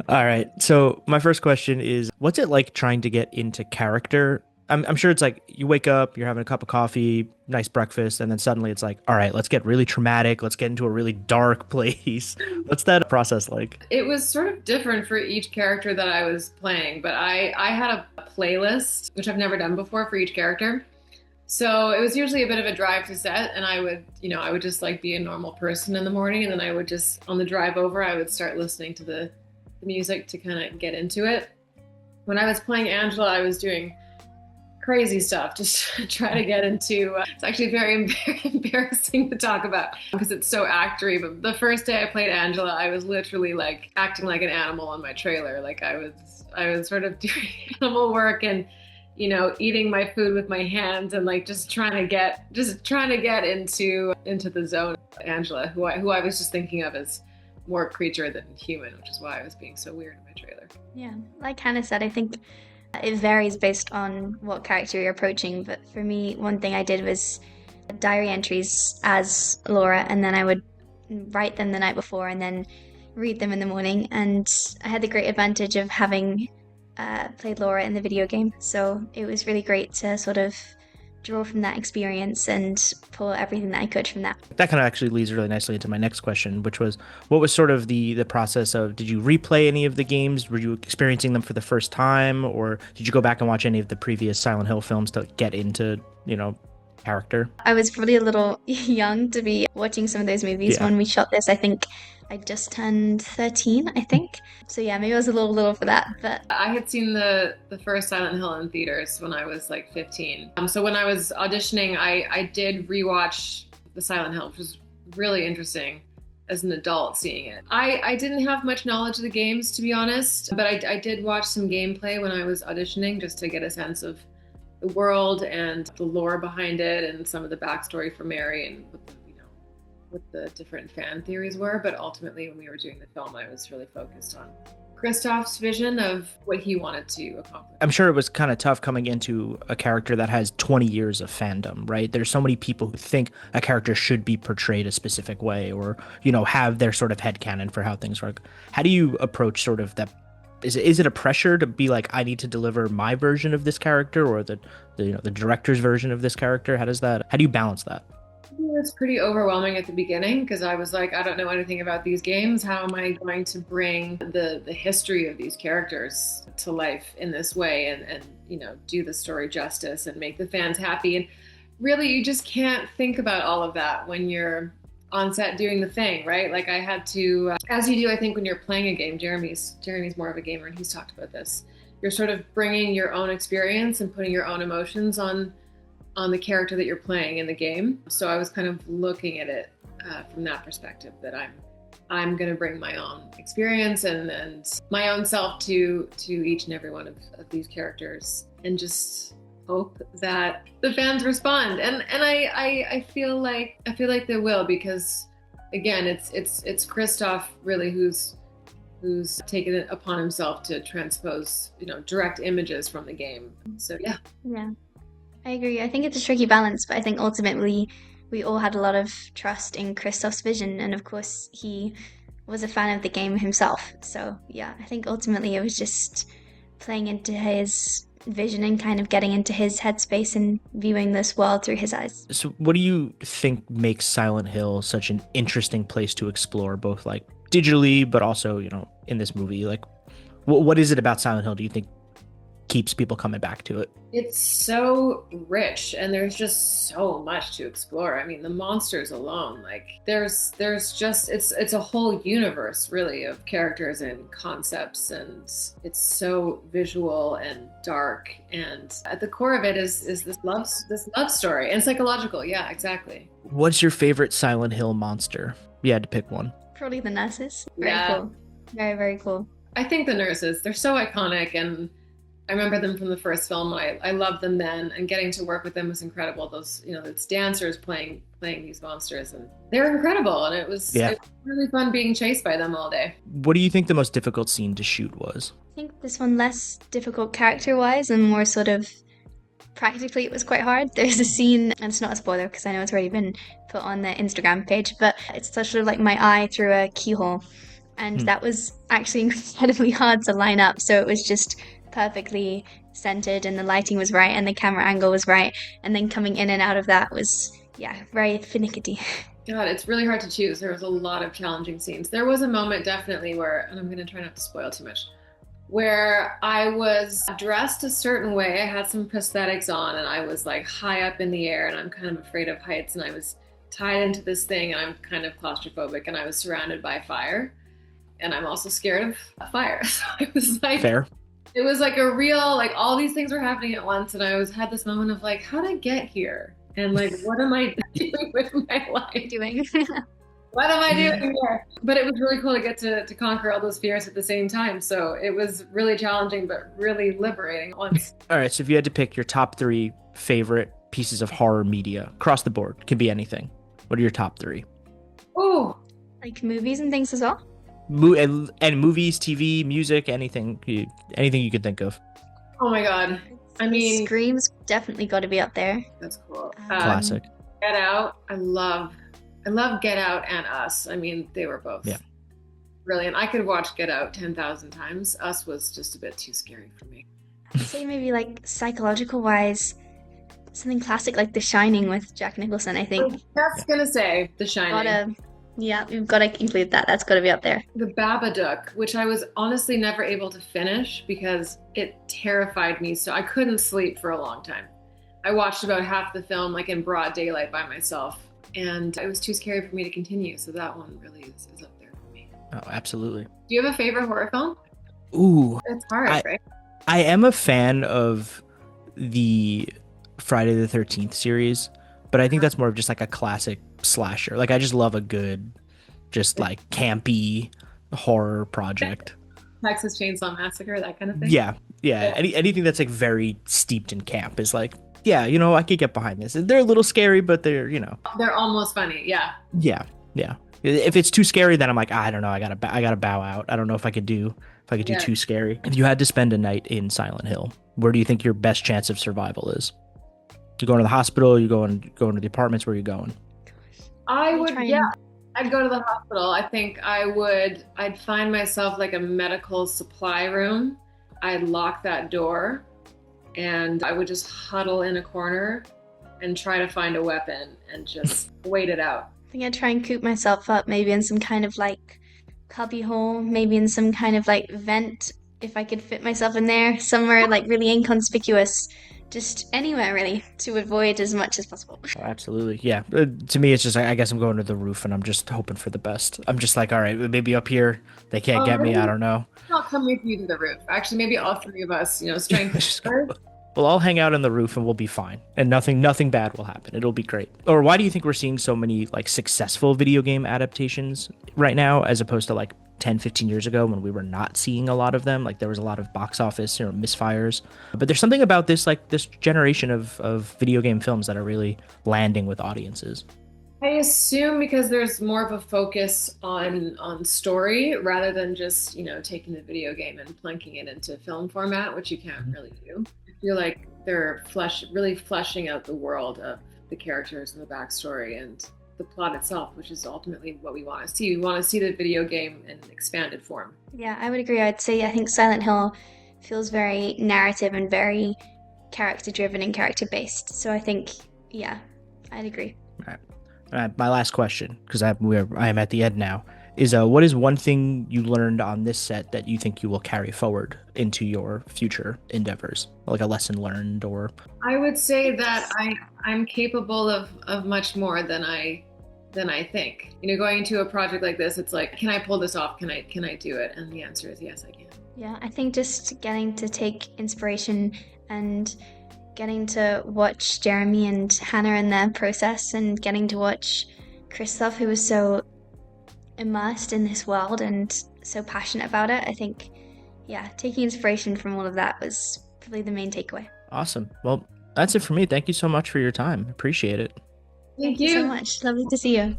All right. So my first question is, what's it like trying to get into character? I'm sure it's like you wake up, you're having a cup of coffee, nice breakfast, and then suddenly it's like, all right, let's get really traumatic. Let's get into a really dark place. What's that process like? It was sort of different for each character that I was playing, but I had a playlist, which I've never done before for each character. So it was usually a bit of a drive to set, and I would just like be a normal person in the morning, and then I would just on the drive over, I would start listening to the music to kind of get into it. When I was playing Angela, I was doing crazy stuff just to try to get into. It's actually very embarrassing to talk about because it's so actory. But the first day I played Angela, I was literally like acting like an animal on my trailer. Like I was sort of doing animal work and eating my food with my hands and like just trying to get into the zone. Angela, who I was just thinking of as more creature than human, which is why I was being so weird in my trailer. Yeah, like Hannah said, I think it varies based on what character you're approaching. But for me, one thing I did was diary entries as Laura, and then I would write them the night before and then read them in the morning. And I had the great advantage of having played Laura in the video game, so it was really great to sort of draw from that experience and pull everything that I could from that. That kind of actually leads really nicely into my next question, which was, what was sort of the process of, did you replay any of the games? Were you experiencing them for the first time, or did you go back and watch any of the previous Silent Hill films to get into, character? I was probably a little young to be watching some of those movies Yeah. when we shot this. I think I just turned 13, I think. So yeah, maybe I was a little for that, but I had seen the first Silent Hill in theaters when I was like 15. So when I was auditioning, I did rewatch the Silent Hill, which was really interesting as an adult seeing it. I didn't have much knowledge of the games, to be honest, but I did watch some gameplay when I was auditioning just to get a sense of the world and the lore behind it and some of the backstory for Mary and what the different fan theories were. But ultimately, when we were doing the film, I was really focused on Christoph's vision of what he wanted to accomplish. I'm sure it was kind of tough coming into a character that has 20 years of fandom, right? There's so many people who think a character should be portrayed a specific way or, have their sort of headcanon for how things work. How do you approach sort of that? Is it a pressure to be like, I need to deliver my version of this character or the director's version of this character? How do you balance that? It was pretty overwhelming at the beginning because I was like, I don't know anything about these games. How am I going to bring the history of these characters to life in this way and do the story justice and make the fans happy? And really, you just can't think about all of that when you're on set doing the thing, right? Like I had to, as you do, I think when you're playing a game, Jeremy's more of a gamer and he's talked about this. You're sort of bringing your own experience and putting your own emotions on the character that you're playing in the game. So I was kind of looking at it from that perspective that I'm going to bring my own experience and my own self to each and every one of these characters and just hope that the fans respond. And I feel like they will because again it's Christoph really who's taken it upon himself to transpose direct images from the game. So yeah. yeah. I agree. I think it's a tricky balance, but I think ultimately we all had a lot of trust in Christoph's vision, and of course he was a fan of the game himself. So yeah, I think ultimately it was just playing into his vision and kind of getting into his headspace and viewing this world through his eyes. So what do you think makes Silent Hill such an interesting place to explore, both like digitally, but also, in this movie? Like, what is it about Silent Hill do you think keeps people coming back to it? It's so rich and there's just so much to explore. I mean, the monsters alone, like there's just it's a whole universe really of characters and concepts, and it's so visual and dark, and at the core of it is this love story and psychological. Yeah, exactly. What's your favorite Silent Hill monster? You had to pick one. Probably the nurses. Very Yeah. cool. Very, very cool. I think the nurses, they're so iconic, and I remember them from the first film. I loved them then, and getting to work with them was incredible. Those, it's dancers playing these monsters, and they're incredible. And Yeah. it was really fun being chased by them all day. What do you think the most difficult scene to shoot was? I think this one less difficult character-wise and more sort of practically it was quite hard. There's a scene, and it's not a spoiler because I know it's already been put on the Instagram page, but it's sort of like my eye through a keyhole. And that was actually incredibly hard to line up. So it was just perfectly centered and the lighting was right and the camera angle was right. And then coming in and out of that was, yeah, very finicky. God, it's really hard to choose. There was a lot of challenging scenes. There was a moment definitely where, and I'm going to try not to spoil too much, where I was dressed a certain way. I had some prosthetics on and I was like high up in the air and I'm kind of afraid of heights and I was tied into this thing and I'm kind of claustrophobic and I was surrounded by fire and I'm also scared of fire. So it was like, Fair. it was like a real, like all these things were happening at once and I had this moment of like, how did I get here? And like, what am I doing with my life? What am I doing here? But it was really cool to get to conquer all those fears at the same time. So it was really challenging, but really liberating at once. All right. So if you had to pick your top 3 favorite pieces of horror media across the board, could be anything. What are your top 3? Oh, Like movies and things as well? And movies, TV, music, anything you could think of. oh my God. I mean, Scream's definitely got to be up there. that's cool. Classic. Get Out. I love Get Out and Us. I mean, they were both brilliant. I could watch Get Out 10,000 times. Us was just a bit too scary for me. I'd say maybe like psychological wise, something classic like The Shining with Jack Nicholson, I think. That's gonna say The Shining. We've got to include that. That's got to be up there. The Babadook, which I was honestly never able to finish because it terrified me. So I couldn't sleep for a long time. I watched about half the film like in broad daylight by myself. And it was too scary for me to continue. So that one really is up there for me. Oh, absolutely. Do you have a favorite horror film? Ooh. It's hard, right? I am a fan of the Friday the 13th series, but I think that's more of just like a classic slasher. Like I just love a good, just like campy horror project. Texas Chainsaw Massacre, that kind of thing? Yeah. Anything that's like very steeped in camp is like, yeah, I could get behind this. They're a little scary, but they're, They're almost funny, yeah. Yeah. If it's too scary, then I'm like, I don't know. I gotta bow out. I don't know if I could do too scary. If you had to spend a night in Silent Hill, where do you think your best chance of survival is? You going to the hospital? You going to the apartments? Where are you going? I'd go to the hospital. I think I'd find myself like a medical supply room. I'd lock that door and I would just huddle in a corner and try to find a weapon and just wait it out. I think I'd try and coop myself up maybe in some kind of like cubby hole, maybe in some kind of like vent if I could fit myself in there, somewhere like really inconspicuous. Just anywhere really to avoid as much as possible. Oh, absolutely. Yeah. To me, it's just, I guess I'm going to the roof and I'm just hoping for the best. I'm just like, all right, maybe up here they can't get me. I don't know. I'll come with you to the roof. Actually, maybe all 3 of us, strength. We'll all hang out on the roof and we'll be fine. And nothing bad will happen. It'll be great. Or why do you think we're seeing so many like successful video game adaptations right now, as opposed to like 10, 15 years ago when we were not seeing a lot of them? Like there was a lot of box office, misfires. But there's something about this generation of video game films that are really landing with audiences. I assume because there's more of a focus on story rather than just, taking the video game and plunking it into film format, which you can't really do. I feel like they're really fleshing out the world of the characters and the backstory and the plot itself, which is ultimately what we want to see. We want to see the video game in expanded form. Yeah, I would agree. I think Silent Hill feels very narrative and very character driven and character based. So I think, yeah, I'd agree. All right. My last question, because I am at the end now, is what is one thing you learned on this set that you think you will carry forward into your future endeavors, like a lesson learned? Or I would say that I'm capable of much more than I think. Going into a project like this, it's like, can I pull this off? Can I do it? And the answer is yes, I can. Yeah, I think just getting to take inspiration and getting to watch Jeremy and Hannah in their process and getting to watch Christoph, who was so immersed in this world and so passionate about it. I think, yeah, taking inspiration from all of that was probably the main takeaway. Awesome. Well, that's it for me. Thank you so much for your time. Appreciate it. Thank you so much. Lovely to see you.